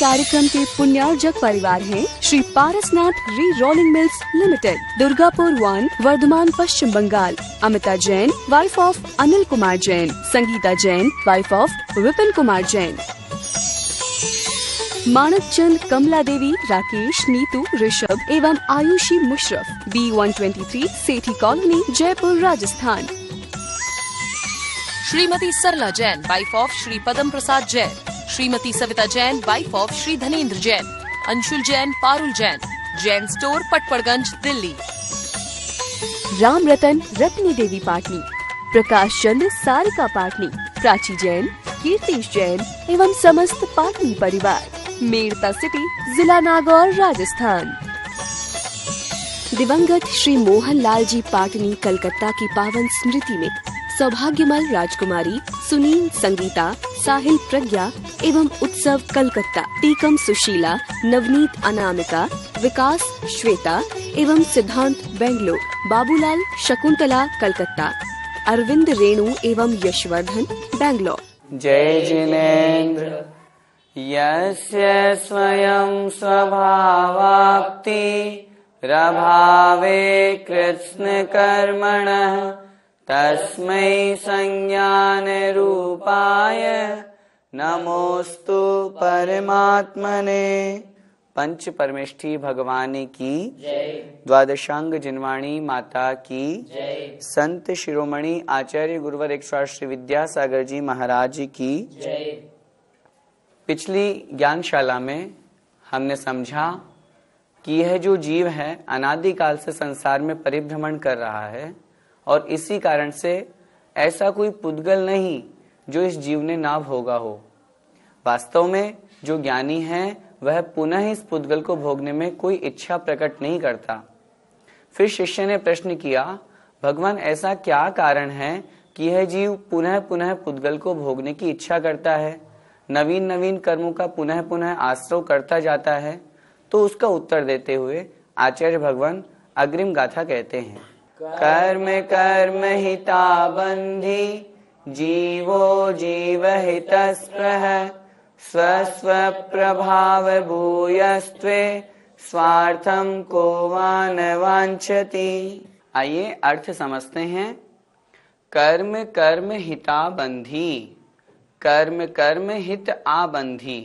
कार्यक्रम के पुण्यार्जक परिवार हैं Shri Parasnath re rolling mills limited, Durgapur 1, Bardhaman, Paschim Bengal. Amita Jain, wife of Anil Kumar Jain. Sangeeta Jain, wife of Vipin Kumar Jain. Manak Chand, Kamla Devi, Rakesh, Neetu, Rishabh एवं Ayushi Musharraf, B123, Sethi colony, Jaipur, Rajasthan. Shrimati Sarla Jain, wife of Shri Padam Prasad Jain. Shrimati Savita Jain, wife of Shri Dhanendra Jain. Anshul Jain, Parul Jain, Jain store, Patparganj, Delhi. Ram Ratan, Ratni देवी पाटनी। प्रकाश चंद, सारिका पाटनी। प्राची जैन, कीर्तिश जैन एवं समस्त पाटनी परिवार, मेड़ता सिटी, जिला नागौर, राजस्थान। दिवंगत श्री मोहन लाल जी पाटनी कलकत्ता की पावन स्मृति में सौभाग्यमल राजकुमारी सुनील, संगीता, साहिल, प्रज्ञा एवं उत्सव कलकत्ता, टीकम सुशीला, नवनीत, अनामिका, विकास, श्वेता एवं सिद्धांत बेंगलोर, बाबूलाल, शकुंतला कलकत्ता, अरविंद, रेणु एवं यशवर्धन बेंगलोर। जय जिनेन्द्र यस्य स्वयं स्वभावाप्ति रभावे कृत्स्न कर्मणः तस्मै संज्ञान रूपाय नमोस्तु परमात्मने। पंच परमेष्ठी भगवानी की द्वादशांग जिनवाणी माता की, संत शिरोमणि आचार्य गुरुवर एक श्री विद्यासागर जी महाराज की। पिछली ज्ञानशाला में हमने समझा कि यह जो जीव है अनादिकाल से संसार में परिभ्रमण कर रहा है और इसी कारण से ऐसा कोई पुद्गल नहीं जो इस जीव ने ना भोगा हो। वास्तव में जो ज्ञानी है वह पुनः इस पुद्गल को भोगने में कोई इच्छा प्रकट नहीं करता। फिर शिष्य ने प्रश्न किया, भगवान ऐसा क्या कारण है कि यह जीव पुनः पुनः पुद्गल को भोगने की इच्छा करता है, नवीन नवीन कर्मों का पुनः पुनः आश्रय करता जाता है? तो उसका उत्तर देते हुए आचार्य भगवान अग्रिम गाथा कहते हैं, कर्म कर्म हिता बंधी जीवो जीव हितस्पृह स्व प्रभाव भूयस्त्वे स्वार्थम को वान वांछति। आइए अर्थ समझते हैं। कर्म कर्म हिता बंधी, कर्म कर्म हित आबंधी।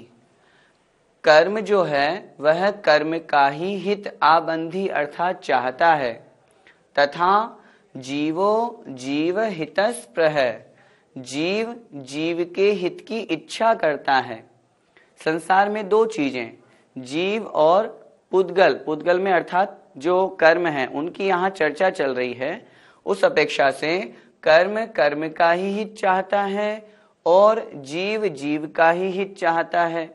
कर्म जो है वह कर्म का ही हित आबंधी अर्थात चाहता है, तथा जीवो जीव हितस्पृह, जीव जीव के हित की इच्छा करता है। संसार में दो चीजें, जीव और पुद्गल, पुद्गल में अर्थात जो कर्म है उनकी यहाँ चर्चा चल रही है। उस अपेक्षा से कर्म कर्म का ही हित चाहता है और जीव जीव का ही हित चाहता है।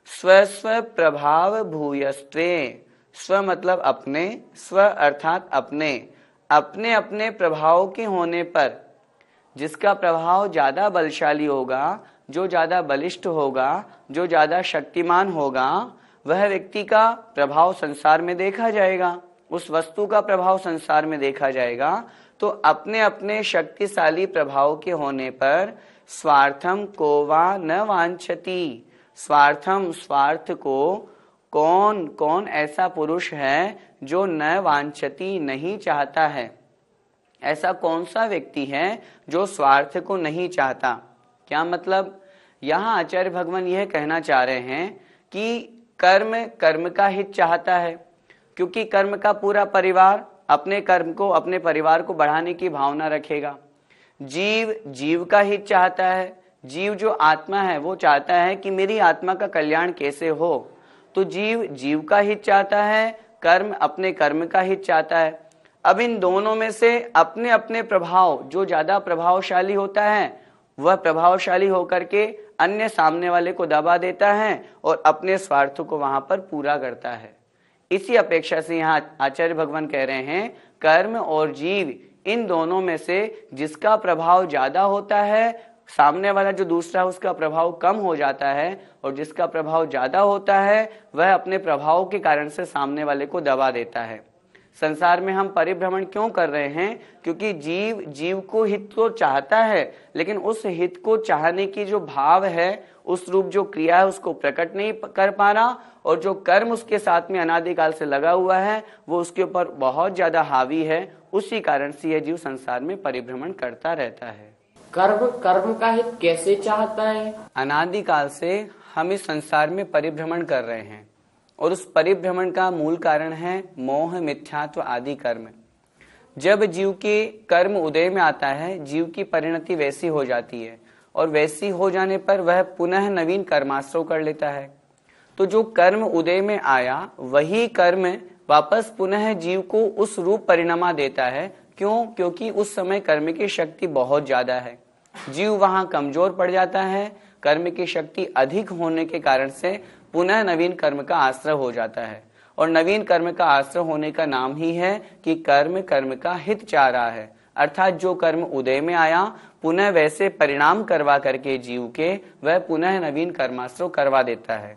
स्व स्व प्रभाव भूयस्त्वे, स्व मतलब अपने, स्व अर्थात अपने, अपने अपने प्रभाव के होने पर, जिसका प्रभाव ज्यादा बलशाली होगा, जो ज्यादा बलिष्ठ होगा, जो ज्यादा शक्तिमान होगा, वह व्यक्ति का प्रभाव संसार में देखा जाएगा, उस वस्तु का प्रभाव संसार में देखा जाएगा। तो अपने अपने शक्तिशाली प्रभाव के होने पर स्वार्थम को वा न वांछति, स्वार्थम स्वार्थ को कौन कौन ऐसा पुरुष है जो न वांछति नहीं चाहता है? ऐसा कौन सा व्यक्ति है जो स्वार्थ को नहीं चाहता? क्या मतलब? यहाँ आचार्य भगवान यह कहना चाह रहे हैं कि कर्म कर्म का हित चाहता है, क्योंकि कर्म का पूरा परिवार अपने कर्म को, अपने परिवार को बढ़ाने की भावना रखेगा। जीव जीव का हित चाहता है, जीव जो आत्मा है वो चाहता है कि मेरी आत्मा का कल्याण कैसे हो। तो जीव जीव का हित चाहता है, कर्म अपने कर्म का हित चाहता है। अब इन दोनों में से अपने अपने प्रभाव, जो ज्यादा प्रभावशाली होता है वह प्रभावशाली होकर के अन्य सामने वाले को दबा देता है और अपने स्वार्थ को वहां पर पूरा करता है। इसी अपेक्षा से यहाँ आचार्य भगवान कह रहे हैं, कर्म और जीव इन दोनों में से जिसका प्रभाव ज्यादा होता है, सामने वाला जो दूसरा है उसका प्रभाव कम हो जाता है, और जिसका प्रभाव ज्यादा होता है वह अपने प्रभाव के कारण से सामने वाले को दबा देता है। संसार में हम परिभ्रमण क्यों कर रहे हैं? क्योंकि जीव को हित तो चाहता है, लेकिन उस हित को चाहने की जो भाव है, उस रूप जो क्रिया है, उसको प्रकट नहीं कर पा रहा, और जो कर्म उसके साथ में अनादिकाल से लगा हुआ है वो उसके ऊपर बहुत ज्यादा हावी है। उसी कारण से यह जीव संसार में परिभ्रमण करता रहता है। कर्म का हित कैसे चाहता है? अनादिकाल से हम इस संसार में परिभ्रमण कर रहे हैं, और उस परिभ्रमण का मूल कारण है मोह, मिथ्यात्व आदि कर्म। जब जीव के कर्म उदय में आता है, जीव की परिणति वैसी हो जाती है, और वैसी हो जाने पर वह पुनः नवीन कर्माश्रय कर लेता है। तो जो कर्म उदय में आया वही कर्म वापस पुनः जीव को उस रूप परिणमा देता है। क्यों? क्योंकि उस समय कर्म की शक्ति बहुत ज्यादा है, जीव वहां कमजोर पड़ जाता है। कर्म की शक्ति अधिक होने के कारण से पुनः नवीन कर्म का आश्रय हो जाता है, और नवीन कर्म का आश्रय होने का नाम ही है कि कर्म का हित चाह रहा है। अर्थात जो कर्म उदय में आया पुनः वैसे परिणाम करवा करके जीव के वह पुनः नवीन कर्माश्रय करवा देता है।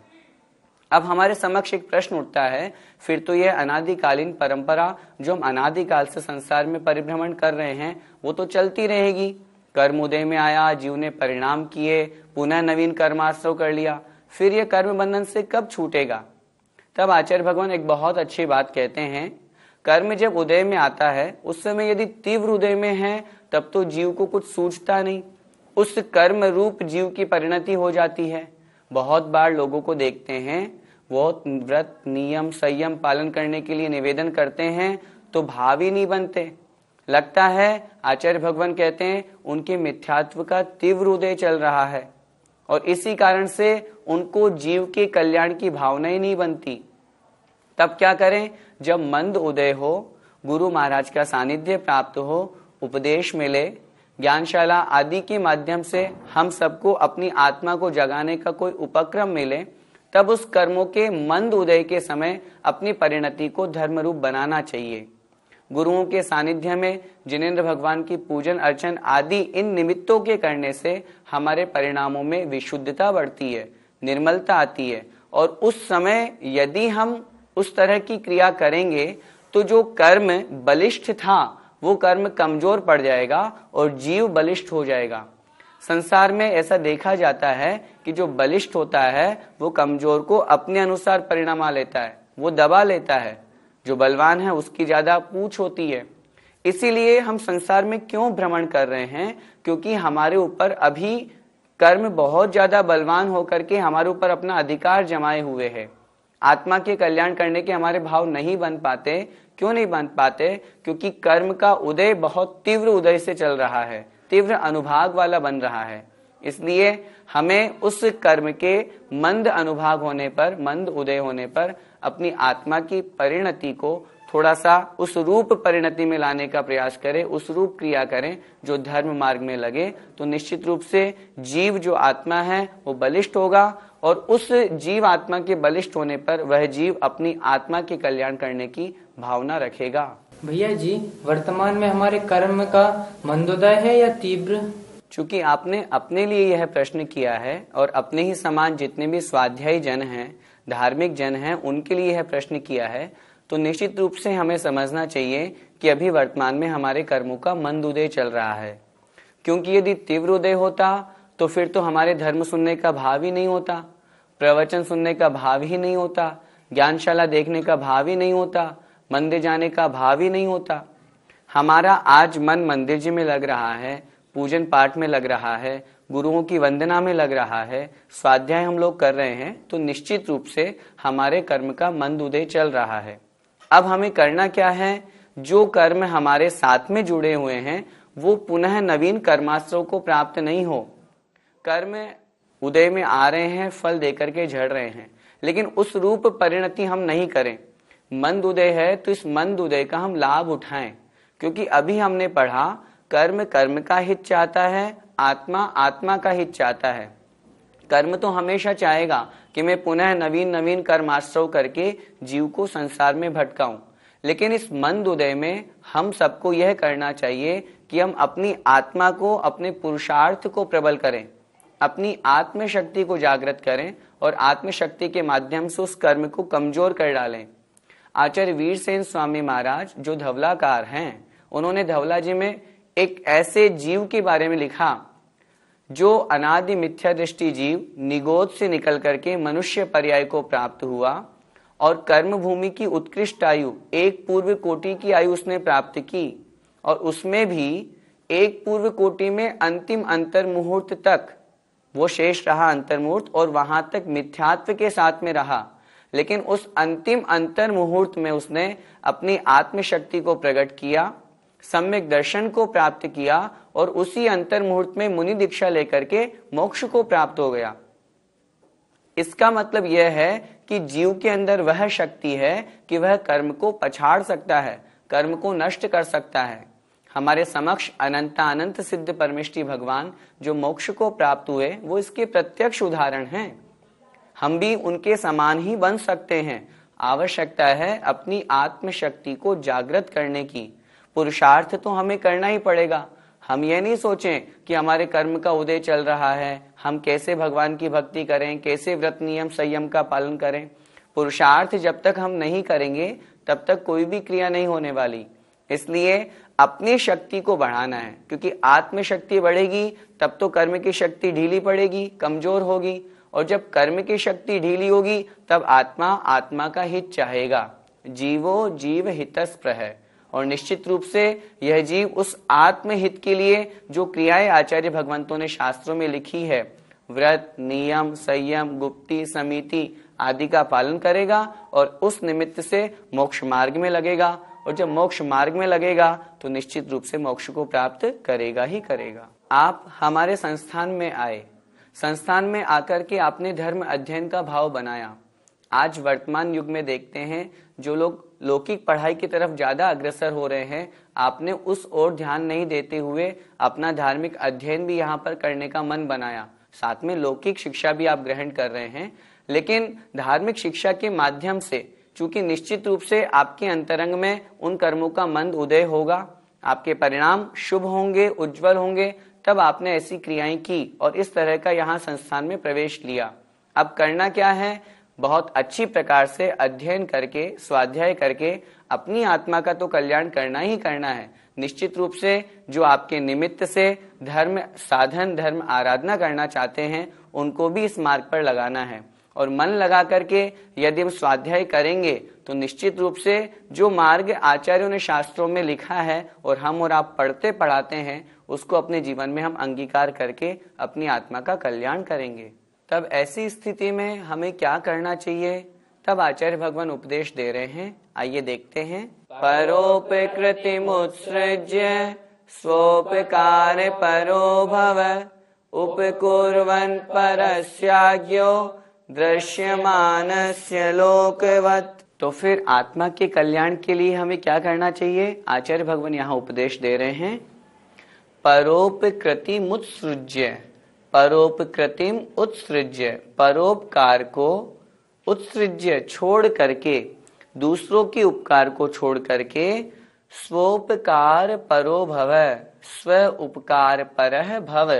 अब हमारे समक्ष एक प्रश्न उठता है, फिर तो यह अनादिकालीन परंपरा जो हम अनादिकाल से संसार में परिभ्रमण कर रहे हैं वो तो चलती रहेगी। कर्म उदय में आया, जीव ने परिणाम किए, पुनः नवीन कर्माश्रय कर लिया, फिर यह कर्म बंधन से कब छूटेगा? तब आचार्य भगवान एक बहुत अच्छी बात कहते हैं, कर्म जब उदय में आता है उस समय यदि तीव्र उदय में है तब तो जीव को कुछ सूझता नहीं, उस कर्म रूप जीव की परिणति हो जाती है। बहुत बार लोगों को देखते हैं वो व्रत, नियम, संयम पालन करने के लिए निवेदन करते हैं तो भाव ही नहीं बनते। लगता है आचार्य भगवान कहते हैं उनके मिथ्यात्व का तीव्र उदय चल रहा है, और इसी कारण से उनको जीव के कल्याण की भावना ही नहीं बनती। तब क्या करें? जब मंद उदय हो, गुरु महाराज का सानिध्य प्राप्त हो, उपदेश मिले, ज्ञानशाला आदि के माध्यम से हम सबको अपनी आत्मा को जगाने का कोई उपक्रम मिले, तब उस कर्मों के मंद उदय के समय अपनी परिणति को धर्म रूप बनाना चाहिए। गुरुओं के सानिध्य में जिनेंद्र भगवान की पूजन अर्चन आदि इन निमित्तों के करने से हमारे परिणामों में विशुद्धता बढ़ती है, निर्मलता आती है, और उस समय यदि हम उस तरह की क्रिया करेंगे तो जो कर्म बलिष्ठ था वो कर्म कमजोर पड़ जाएगा और जीव बलिष्ठ हो जाएगा। संसार में ऐसा देखा जाता है कि जो बलिष्ठ होता है वो कमजोर को अपने अनुसार परिणमा लेता है, वो दबा लेता है। जो बलवान है उसकी ज्यादा पूछ होती है। इसीलिए हम संसार में क्यों भ्रमण कर रहे हैं? क्योंकि हमारे ऊपर अभी कर्म बहुत ज्यादा बलवान होकर के हमारे ऊपर अपना अधिकार जमाए हुए है। आत्मा के कल्याण करने के हमारे भाव नहीं बन पाते। क्यों नहीं बन पाते? क्योंकि कर्म का उदय बहुत तीव्र उदय से चल रहा है, तीव्र अनुभाग वाला बन रहा है। इसलिए हमें उस कर्म के मंद अनुभाग होने पर, मंद उदय होने पर अपनी आत्मा की परिणति को थोड़ा सा उस रूप परिणति में लाने का प्रयास करें, उस रूप क्रिया करें जो धर्म मार्ग में लगे, तो निश्चित रूप से जीव जो आत्मा है वो बलिष्ठ होगा, और उस जीव आत्मा के बलिष्ठ होने पर वह जीव अपनी आत्मा के कल्याण करने की भावना रखेगा। भैया जी, वर्तमान में हमारे कर्म का मंदोदय है या तीव्र? चूंकि आपने अपने लिए यह प्रश्न किया है और अपने ही समान जितने भी स्वाध्यायी जन हैं, धार्मिक जन हैं, उनके लिए यह प्रश्न किया है, तो निश्चित रूप से हमें समझना चाहिए कि अभी वर्तमान में हमारे कर्मों का मंद उदय चल रहा है। क्योंकि यदि तीव्र उदय होता तो फिर तो हमारे धर्म सुनने का भाव ही नहीं होता, प्रवचन सुनने का भाव ही नहीं होता, ज्ञानशाला देखने का भाव ही नहीं होता, मंदिर जाने का भाव ही नहीं होता। हमारा आज मन मंदिर जी में लग रहा है, पूजन पाठ में लग रहा है, गुरुओं की वंदना में लग रहा है, स्वाध्याय हम लोग कर रहे हैं, तो निश्चित रूप से हमारे कर्म का मंद उदय चल रहा है। अब हमें करना क्या है? जो कर्म हमारे साथ में जुड़े हुए हैं वो पुनः नवीन कर्माश्रय को प्राप्त नहीं हो। कर्म उदय में आ रहे हैं, फल देकर के झड़ रहे हैं, लेकिन उस रूप परिणति हम नहीं करें। मंद उदय है तो इस मंद उदय का हम लाभ उठाएं, क्योंकि अभी हमने पढ़ा कर्म कर्म का हित चाहता है, आत्मा आत्मा का हित चाहता है। कर्म तो हमेशा चाहेगा कि मैं पुनः नवीन नवीन कर्माश्रय करके जीव को संसार में भटकाऊं, लेकिन इस मंद उदय में हम सबको यह करना चाहिए कि हम अपनी आत्मा को, अपने पुरुषार्थ को प्रबल करें, अपनी आत्मशक्ति को जागृत करें और आत्मशक्ति के माध्यम से उस कर्म को कमजोर कर डालें। आचार्य वीरसेन स्वामी महाराज जो धवलाकार हैं, उन्होंने धवला जी में एक ऐसे जीव के बारे में लिखा जो अनादि मिथ्या दृष्टि जीव निगोद से निकल करके मनुष्य पर्याय को प्राप्त हुआ और कर्म भूमि की उत्कृष्ट आयु एक पूर्व कोटि की आयु उसने प्राप्त की, और उसमें भी एक पूर्व कोटि में अंतिम अंतर मुहूर्त तक वो शेष रहा अंतर्मुहूर्त, और वहां तक मिथ्यात्व के साथ में रहा। लेकिन उस अंतिम अंतर मुहूर्त में उसने अपनी आत्मशक्ति को प्रकट किया, सम्यक दर्शन को प्राप्त किया, और उसी अंतर मुहूर्त में मुनि दीक्षा लेकर के मोक्ष को प्राप्त हो गया। इसका मतलब यह है कि जीव के अंदर वह शक्ति है कि वह कर्म को पछाड़ सकता है, कर्म को नष्ट कर सकता है। हमारे समक्ष अनंत सिद्ध परमेष्ठी भगवान जो मोक्ष को प्राप्त हुए, वो इसके प्रत्यक्ष उदाहरण हैं। हम भी उनके समान ही बन सकते हैं। आवश्यकता है अपनी आत्मशक्ति को जागृत करने की। पुरुषार्थ तो हमें करना ही पड़ेगा। हम ये नहीं सोचें कि हमारे कर्म का उदय चल रहा है, हम कैसे भगवान की भक्ति करें, कैसे व्रत नियम संयम का पालन करें। पुरुषार्थ जब तक हम नहीं करेंगे तब तक कोई भी क्रिया नहीं होने वाली। इसलिए अपनी शक्ति को बढ़ाना है, क्योंकि आत्मशक्ति बढ़ेगी तब तो कर्म की शक्ति ढीली पड़ेगी, कमजोर होगी, और जब कर्म की शक्ति ढीली होगी तब आत्मा का हित चाहेगा। जीवो जीव हितस्पृह है, और निश्चित रूप से यह जीव उस आत्महित के लिए जो क्रियाएं आचार्य भगवंतों ने शास्त्रों में लिखी है, व्रत नियम संयम गुप्ति समिति आदि का पालन करेगा, और उस निमित्त से मोक्ष मार्ग में लगेगा। और जब मोक्ष मार्ग में लगेगा तो निश्चित रूप से मोक्ष को प्राप्त करेगा ही करेगा। आप हमारे संस्थान में आए, संस्थान में आकर के आपने धर्म अध्ययन का भाव बनाया। आज वर्तमान युग में देखते हैं जो लोग लौकिक पढ़ाई की तरफ ज्यादा अग्रसर हो रहे हैं, आपने उस ओर ध्यान नहीं देते हुए अपना धार्मिक अध्ययन भी यहाँ पर करने का मन बनाया। साथ में लौकिक शिक्षा भी आप ग्रहण कर रहे हैं, लेकिन धार्मिक शिक्षा के माध्यम से चूंकि निश्चित रूप से आपके अंतरंग में उन कर्मों का मंद उदय होगा, आपके परिणाम शुभ होंगे, उज्जवल होंगे, तब आपने ऐसी क्रियाएं की और इस तरह का यहाँ संस्थान में प्रवेश लिया। अब करना क्या है, बहुत अच्छी प्रकार से अध्ययन करके स्वाध्याय करके अपनी आत्मा का तो कल्याण करना ही करना है। निश्चित रूप से जो आपके निमित्त से धर्म साधन धर्म आराधना करना चाहते हैं उनको भी इस मार्ग पर लगाना है, और मन लगा करके यदि हम स्वाध्याय करेंगे तो निश्चित रूप से जो मार्ग आचार्यों ने शास्त्रों में लिखा है और हम और आप पढ़ते पढ़ाते हैं उसको अपने जीवन में हम अंगीकार करके अपनी आत्मा का कल्याण करेंगे। तब ऐसी स्थिति में हमें क्या करना चाहिए, तब आचार्य भगवान उपदेश दे रहे हैं। आइए देखते हैं। परोपकृतिमुत्सृज्य स्वोपकार परो भव उपकुर्वन् परस्याज्ञो दृश्यमानस्य लोकवत्। तो फिर आत्मा के कल्याण के लिए हमें क्या करना चाहिए, आचार्य भगवान यहाँ उपदेश दे रहे हैं। परोपकृतिमुत्सृज्य, परोपकृतिम उत्सृज्य, परोपकार को उत्सृज्य छोड़ करके, दूसरों के उपकार को छोड़ करके, स्वोपकार परो भव, स्व उपकार परः भव,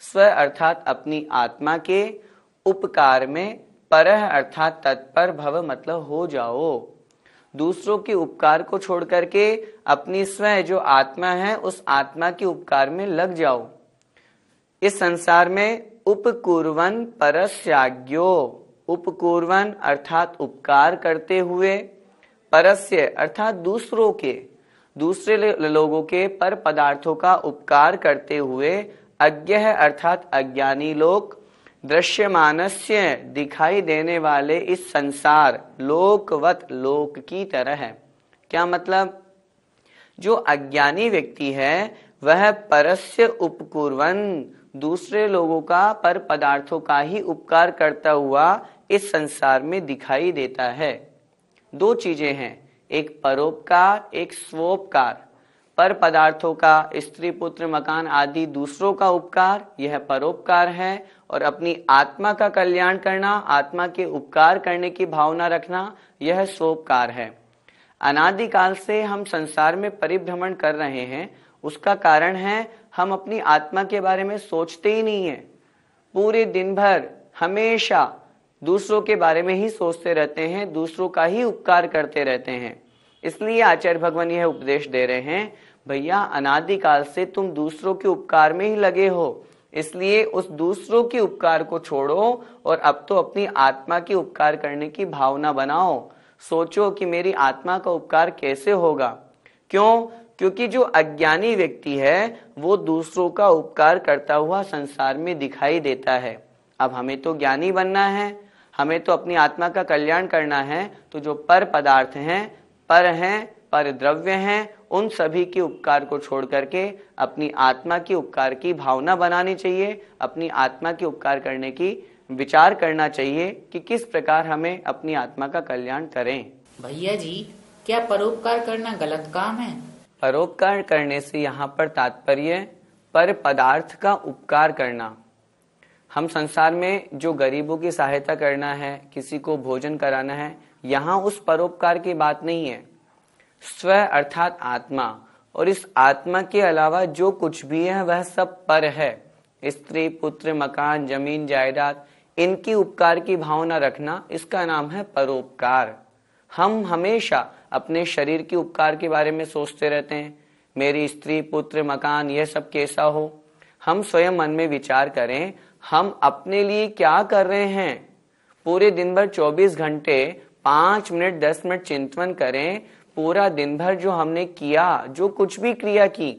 स्व अर्थात अपनी आत्मा के, उपकार में, परः अर्थात तत्पर, भव मतलब हो जाओ। दूसरों के उपकार को छोड़ करके अपनी स्वयं जो आत्मा है उस आत्मा के उपकार में लग जाओ। इस संसार में उपकुर्वन् परस्याज्ञो, उपकुर्वन् अर्थात उपकार करते हुए, परस्य अर्थात दूसरों के, दूसरे लोगों के पर पदार्थों का उपकार करते हुए, अज्ञः अर्थात अज्ञानी लोग, दृश्यमानस्य दिखाई देने वाले इस संसार, लोकवत लोक की तरह है। क्या मतलब, जो अज्ञानी व्यक्ति है वह परस्य उपकुर्वन्, दूसरे लोगों का पर पदार्थों का ही उपकार करता हुआ इस संसार में दिखाई देता है। दो चीजें हैं, एक परोपकार एक स्वोपकार। पर पदार्थों का, स्त्री पुत्र मकान आदि दूसरों का उपकार, यह परोपकार है, और अपनी आत्मा का कल्याण करना, आत्मा के उपकार करने की भावना रखना, यह स्वोपकार है। अनादिकाल से हम संसार में परिभ्रमण कर रहे हैं, उसका कारण है हम अपनी आत्मा के बारे में सोचते ही नहीं है। पूरे दिन भर हमेशा दूसरों के बारे में ही सोचते रहते हैं, दूसरों का ही उपकार करते रहते हैं। इसलिए आचार्य भगवान यह उपदेश दे रहे हैं, भैया अनादिकाल से तुम दूसरों के उपकार में ही लगे हो, इसलिए उस दूसरों के उपकार को छोड़ो और अब तो अपनी आत्मा के उपकार करने की भावना बनाओ। सोचो कि मेरी आत्मा का उपकार कैसे होगा। क्यों? क्योंकि जो अज्ञानी व्यक्ति है वो दूसरों का उपकार करता हुआ संसार में दिखाई देता है। अब हमें तो ज्ञानी बनना है, हमें तो अपनी आत्मा का कल्याण करना है। तो जो पर पदार्थ हैं, पर द्रव्य हैं, उन सभी के उपकार को छोड़ करके अपनी आत्मा के उपकार की भावना बनानी चाहिए। अपनी आत्मा के उपकार करने की विचार करना चाहिए कि किस प्रकार हमें अपनी आत्मा का कल्याण करें। भैया जी, क्या परोपकार करना गलत काम है? परोपकार करने से यहाँ पर तात्पर्य पर पदार्थ का उपकार करना। हम संसार में जो गरीबों की सहायता करना है, किसी को भोजन कराना है, यहाँ उस परोपकार की बात नहीं है। स्व अर्थात आत्मा, और इस आत्मा के अलावा जो कुछ भी है वह सब पर है। स्त्री, पुत्र, मकान, जमीन, जायदाद, इनकी उपकार की भावना रखना, इसका नाम है परोपकार। हम हमेशा अपने शरीर के उपकार के बारे में सोचते रहते हैं, मेरी स्त्री, पुत्र, मकान, यह सब कैसा हो। हम स्वयं मन में विचार करें, हम अपने लिए क्या कर रहे हैं। पूरे दिन भर 24 घंटे 5 मिनट 10 मिनट चिंतन करें। पूरा दिन भर जो हमने किया, जो कुछ भी क्रिया की,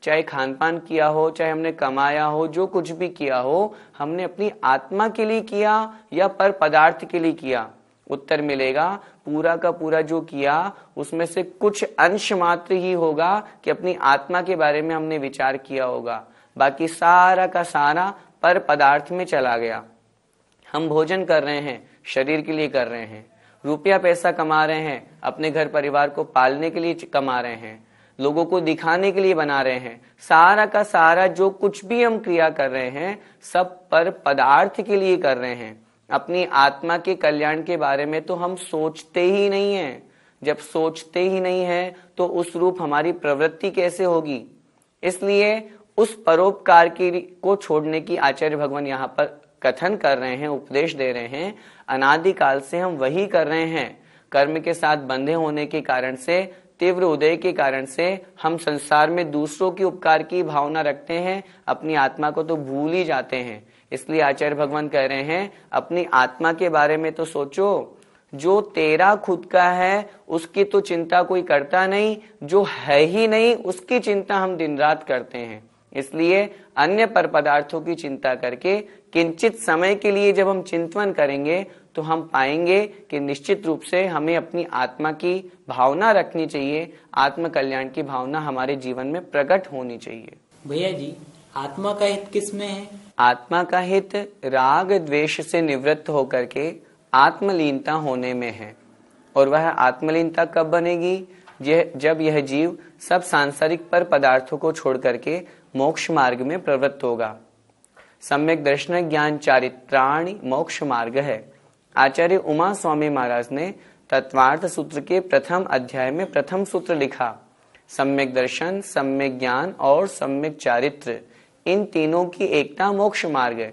चाहे खान पान किया हो, चाहे हमने कमाया हो, जो कुछ भी किया हो, हमने अपनी आत्मा के लिए किया या पर पदार्थ के लिए किया। उत्तर मिलेगा पूरा का पूरा जो किया उसमें से कुछ अंश मात्र ही होगा कि अपनी आत्मा के बारे में हमने विचार किया होगा, बाकी सारा का सारा पर पदार्थ में चला गया। हम भोजन कर रहे हैं, शरीर के लिए कर रहे हैं, रुपया पैसा कमा रहे हैं, अपने घर परिवार को पालने के लिए कमा रहे हैं, लोगों को दिखाने के लिए बना रहे हैं। सारा का सारा जो कुछ भी हम क्रिया कर रहे हैं सब पर पदार्थ के लिए कर रहे हैं। अपनी आत्मा के कल्याण के बारे में तो हम सोचते ही नहीं हैं। जब सोचते ही नहीं है तो उस रूप हमारी प्रवृत्ति कैसे होगी। इसलिए उस परोपकार को छोड़ने की आचार्य भगवान यहाँ पर कथन कर रहे हैं, उपदेश दे रहे हैं। अनादिकाल से हम वही कर रहे हैं। कर्म के साथ बंधे होने के कारण से, तीव्र उदय के कारण से हम संसार में दूसरों के उपकार की भावना रखते हैं, अपनी आत्मा को तो भूल ही जाते हैं। इसलिए आचार्य भगवान कह रहे हैं, अपनी आत्मा के बारे में तो सोचो। जो तेरा खुद का है उसकी तो चिंता कोई करता नहीं, जो है ही नहीं उसकी चिंता हम दिन रात करते हैं। इसलिए अन्य पर पदार्थों की चिंता करके किंचित समय के लिए जब हम चिंतन करेंगे तो हम पाएंगे कि निश्चित रूप से हमें अपनी आत्मा की भावना रखनी चाहिए। आत्म कल्याण की भावना हमारे जीवन में प्रकट होनी चाहिए। भैया जी, आत्मा का हित किसमें है? आत्मा का हित राग द्वेष से निवृत्त होकर के आत्मलीनता होने में है। और वह आत्मलीनता कब बनेगी? जब यह जीव सब सांसारिक पर पदार्थों को छोड़ करके मोक्ष मार्ग में प्रवृत्त होगा। सम्यक दर्शन ज्ञान चारित्राणि मोक्ष मार्ग है। आचार्य उमा स्वामी महाराज ने तत्वार्थ सूत्र के प्रथम अध्याय में प्रथम सूत्र लिखा, सम्यक दर्शन, सम्यक ज्ञान और सम्यक चारित्र, इन तीनों की एकता मोक्ष मार्ग है।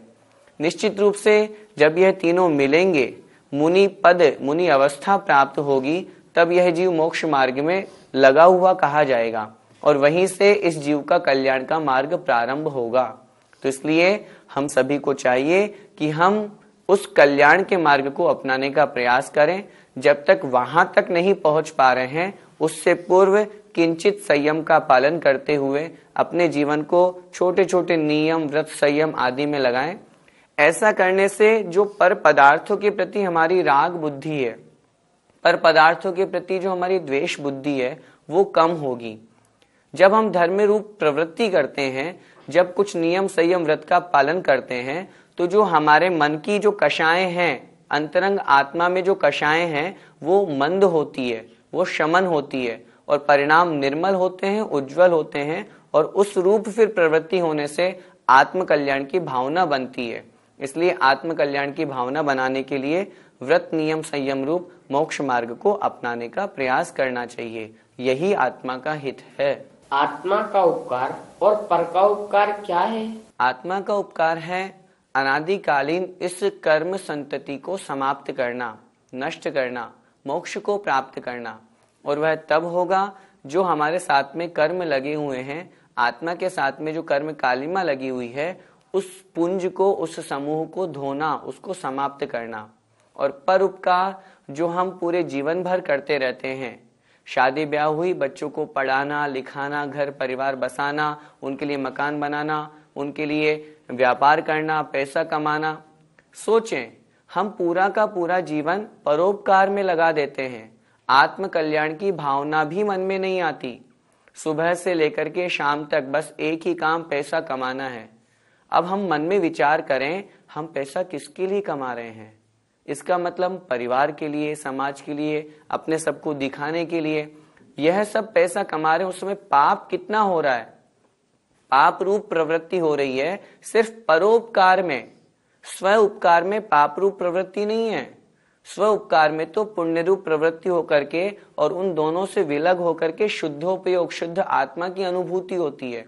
निश्चित रूप से जब यह तीनों मिलेंगे, मुनि पद, मुनि अवस्था प्राप्त होगी, तब यह जीव मोक्ष मार्ग में लगा हुआ कहा जाएगा और वहीं से इस जीव का कल्याण का मार्ग प्रारंभ होगा। तो इसलिए हम सभी को चाहिए कि हम उस कल्याण के मार्ग को अपनाने का प्रयास करें। जब तक वहां तक नहीं पहुंच पा रहे हैं, उससे पूर्व किंचित संयम का पालन करते हुए अपने जीवन को छोटे छोटे नियम, व्रत, संयम आदि में लगाएं। ऐसा करने से जो पर पदार्थों के प्रति हमारी राग बुद्धि है, पर पदार्थों के प्रति जो हमारी द्वेष बुद्धि है, वो कम होगी। जब हम धर्म रूप प्रवृत्ति करते हैं, जब कुछ नियम, संयम, व्रत का पालन करते हैं, तो जो हमारे मन की जो कषाएं हैं, अंतरंग आत्मा में जो कषाएं हैं, वो मंद होती है, वो शमन होती है और परिणाम निर्मल होते हैं, उज्जवल होते हैं। और उस रूप फिर प्रवृत्ति होने से आत्म कल्याण की भावना बनती है। इसलिए आत्म कल्याण की भावना बनाने के लिए व्रत, नियम, संयम रूप मोक्ष मार्ग को अपनाने का प्रयास करना चाहिए। यही आत्मा का हित है। आत्मा का उपकार और पर का उपकार क्या है? आत्मा का उपकार है अनादिकालीन इस कर्म संतति को समाप्त करना, नष्ट करना, मोक्ष को प्राप्त करना। और वह तब होगा जो हमारे साथ में कर्म लगे हुए हैं, आत्मा के साथ में जो कर्म कालिमा लगी हुई है, उस पुंज को, उस समूह को धोना, उसको समाप्त करना। और परोपकार जो हम पूरे जीवन भर करते रहते हैं, शादी ब्याह हुई, बच्चों को पढ़ाना लिखाना, घर परिवार बसाना, उनके लिए मकान बनाना, उनके लिए व्यापार करना, पैसा कमाना। सोचें, हम पूरा का पूरा जीवन परोपकार में लगा देते हैं, आत्म कल्याण की भावना भी मन में नहीं आती। सुबह से लेकर के शाम तक बस एक ही काम, पैसा कमाना है। अब हम मन में विचार करें, हम पैसा किसके लिए कमा रहे हैं? इसका मतलब परिवार के लिए, समाज के लिए, अपने सबको दिखाने के लिए। यह सब पैसा कमा रहे हैं, उसमें पाप कितना हो रहा है? पाप रूप प्रवृत्ति हो रही है सिर्फ परोपकार में। स्व उपकार में पाप रूप प्रवृत्ति नहीं है। स्व उपकार में तो पुण्य रूप प्रवृत्ति होकर के और उन दोनों से विलग होकर के शुद्धोपयोग, शुद्ध आत्मा की अनुभूति होती है।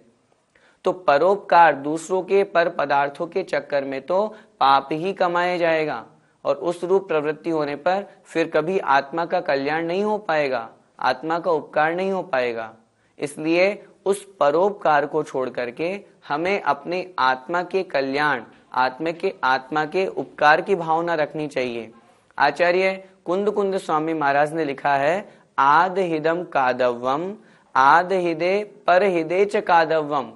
तो परोपकार, दूसरों के पर पदार्थों के चक्कर में तो पाप ही कमाया जाएगा, और उस रूप प्रवृत्ति होने पर फिर कभी आत्मा का कल्याण नहीं हो पाएगा, आत्मा का उपकार नहीं हो पाएगा। इसलिए उस परोपकार को छोड़ करके हमें अपने आत्मा के कल्याण, आत्मा के उपकार की भावना रखनी चाहिए। आचार्य कुंद कुंद स्वामी महाराज ने लिखा है, आद हिदम कादव्वम, आद हिदे पर हिदे च कादव्वम।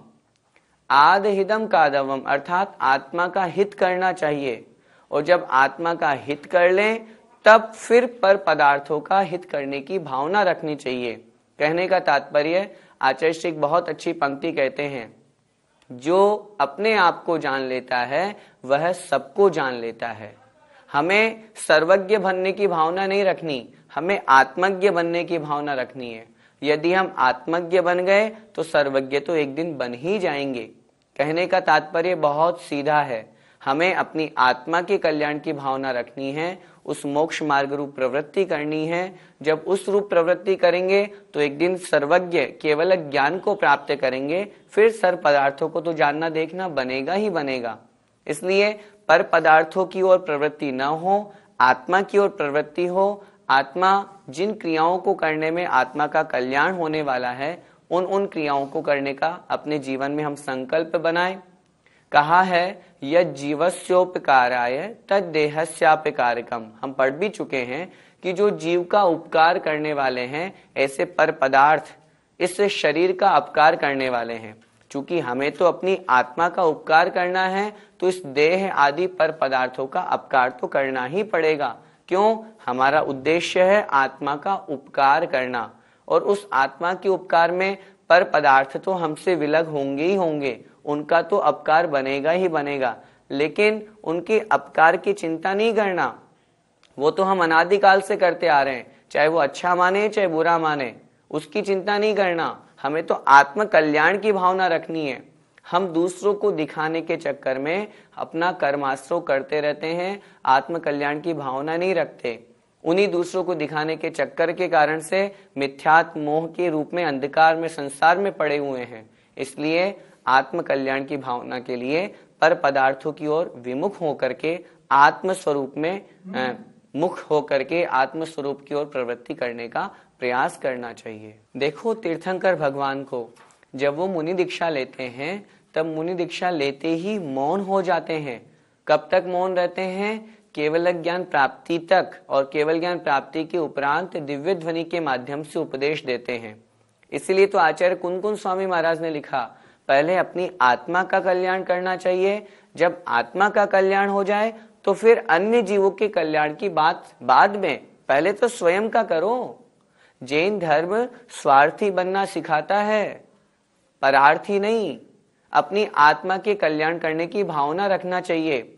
आद हिदम कादव्वम अर्थात आत्मा का हित करना चाहिए, और जब आत्मा का हित कर लें तब फिर पर पदार्थों का हित करने की भावना रखनी चाहिए। कहने का तात्पर्य, आचार्य श्री बहुत अच्छी पंक्ति कहते हैं, जो अपने आप को जान लेता है वह सबको जान लेता है। हमें सर्वज्ञ बनने की भावना नहीं रखनी, हमें आत्मज्ञ बनने की भावना रखनी है। यदि हम आत्मज्ञ बन गए तो सर्वज्ञ तो एक दिन बन ही जाएंगे। कहने का तात्पर्य बहुत सीधा है, हमें अपनी आत्मा के कल्याण की भावना रखनी है, उस मोक्ष मार्ग रूप प्रवृत्ति करनी है। जब उस रूप प्रवृत्ति करेंगे तो एक दिन सर्वज्ञ केवल ज्ञान को प्राप्त करेंगे, फिर सर्व पदार्थों को तो जानना देखना बनेगा ही बनेगा। इसलिए पर पदार्थों की ओर प्रवृत्ति न हो, आत्मा की ओर प्रवृत्ति हो। आत्मा जिन क्रियाओं को करने में आत्मा का कल्याण होने वाला है, उन क्रियाओं को करने का अपने जीवन में हम संकल्प बनाएं। कहा है, यद जीवस्योपकाराय तद देहस्यापकारकम। हम पढ़ भी चुके हैं कि जो जीव का उपकार करने वाले हैं, ऐसे पर पदार्थ इस शरीर का अपकार करने वाले हैं। चूंकि हमें तो अपनी आत्मा का उपकार करना है, तो इस देह आदि पर पदार्थों का अपकार तो करना ही पड़ेगा। क्यों? हमारा उद्देश्य है आत्मा का उपकार करना, और उस आत्मा के उपकार में पर पदार्थ तो हमसे विलग होंगे ही होंगे, उनका तो अपकार बनेगा ही बनेगा, लेकिन उनके अपकार की चिंता नहीं करना। वो तो हम अनादिकाल से करते आ रहे हैं, चाहे वो अच्छा माने चाहे बुरा माने, उसकी चिंता नहीं करना। हमें तो आत्म कल्याण की भावना रखनी है। हम दूसरों को दिखाने के चक्कर में अपना कर्माश्रय करते रहते हैं, आत्म कल्याण की भावना नहीं रखते। उन्हीं दूसरों को दिखाने के चक्कर के कारण से मिथ्यात्व मोह के रूप में अंधकार में संसार में पड़े हुए हैं। इसलिए आत्म कल्याण की भावना के लिए पर पदार्थों की ओर विमुख होकर के आत्म स्वरूप में मुख होकर के आत्म स्वरूप की ओर प्रवृत्ति करने का प्रयास करना चाहिए। देखो, तीर्थंकर भगवान को जब वो मुनि दीक्षा लेते हैं, तब मुनि दीक्षा लेते ही मौन हो जाते हैं। कब तक मौन रहते हैं? केवल ज्ञान प्राप्ति तक, और केवल ज्ञान प्राप्ति के उपरांत दिव्य ध्वनि के माध्यम से उपदेश देते हैं। इसीलिए तो आचार्य कुंद कुंद स्वामी महाराज ने लिखा, पहले अपनी आत्मा का कल्याण करना चाहिए। जब आत्मा का कल्याण हो जाए तो फिर अन्य जीवों के कल्याण की बात बाद में, पहले तो स्वयं का करो। जैन धर्म स्वार्थी बनना सिखाता है, परार्थी नहीं। अपनी आत्मा के कल्याण करने की भावना रखना चाहिए।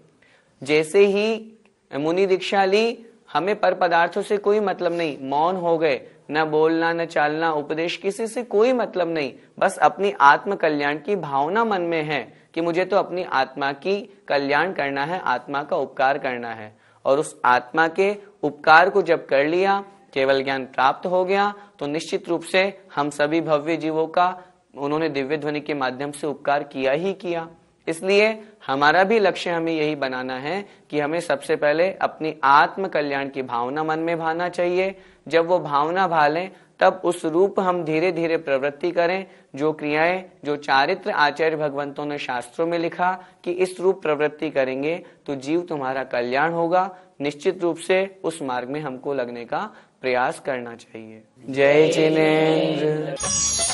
जैसे ही मुनि दीक्षा ली, हमें पर पदार्थों से कोई मतलब नहीं, मौन हो गए, न बोलना न चालना, उपदेश किसी से कोई मतलब नहीं, बस अपनी आत्म कल्याण की भावना मन में है कि मुझे तो अपनी आत्मा की कल्याण करना है, आत्मा का उपकार करना है। और उस आत्मा के उपकार को जब कर लिया, केवल ज्ञान प्राप्त हो गया, तो निश्चित रूप से हम सभी भव्य जीवों का उन्होंने दिव्य ध्वनि के माध्यम से उपकार किया ही किया। इसलिए हमारा भी लक्ष्य हमें यही बनाना है कि हमें सबसे पहले अपनी आत्म कल्याण की भावना मन में भाना चाहिए। जब वो भावना भालें तब उस रूप हम धीरे धीरे प्रवृत्ति करें। जो क्रियाएं, जो चारित्र आचार्य भगवंतों ने शास्त्रों में लिखा कि इस रूप प्रवृत्ति करेंगे तो जीव तुम्हारा कल्याण होगा, निश्चित रूप से उस मार्ग में हमको लगने का प्रयास करना चाहिए। जय जिनेंद्र।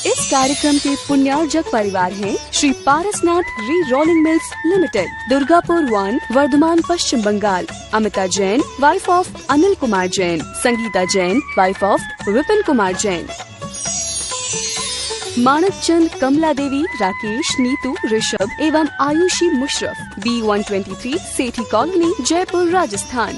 इस कार्यक्रम के पुण्यार्जक परिवार हैं Shri Parasnath re rolling mills limited, Durgapur 1, Bardhaman, Paschim Bengal. Amita Jain, wife of Anil Kumar Jain. Sangeeta Jain, wife of Vipin Kumar Jain. Manak Chand, Kamla Devi, Rakesh, Neetu, Rishabh एवं Ayushi Musharraf, B123 Sethi colony, Jaipur, Rajasthan.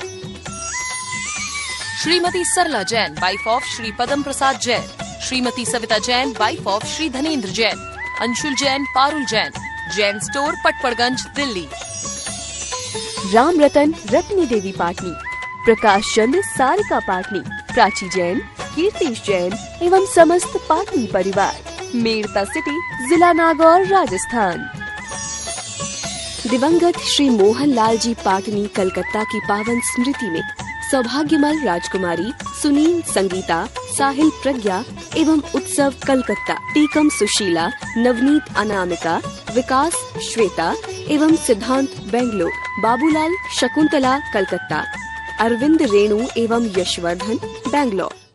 Shrimati Sarla Jain, wife of Shri Padam Prasad Jain. Shrimati Savita Jain, wife of Shri Dhanendra Jain. Anshul Jain, Parul Jain, Jain store, Patparganj, Delhi. Ram Ratan, Ratni देवी पाटनी। प्रकाश चंद्र, सारिका पाटनी। प्राची जैन, कीर्तिश जैन एवं समस्त पाटनी परिवार, मेड़ता सिटी, जिला नागौर, राजस्थान। दिवंगत श्री मोहन लाल जी पाटनी कलकत्ता की पावन स्मृति में सौभाग्यमल राजकुमारी, सुनील, संगीता, साहिल, प्रज्ञा एवं उत्सव कलकत्ता, टीकम सुशीला, नवनीत, अनामिका, विकास, श्वेता एवं सिद्धांत बेंगलोर, बाबूलाल, शकुंतला कलकत्ता, अरविंद, रेणु एवं यशवर्धन बेंगलोर।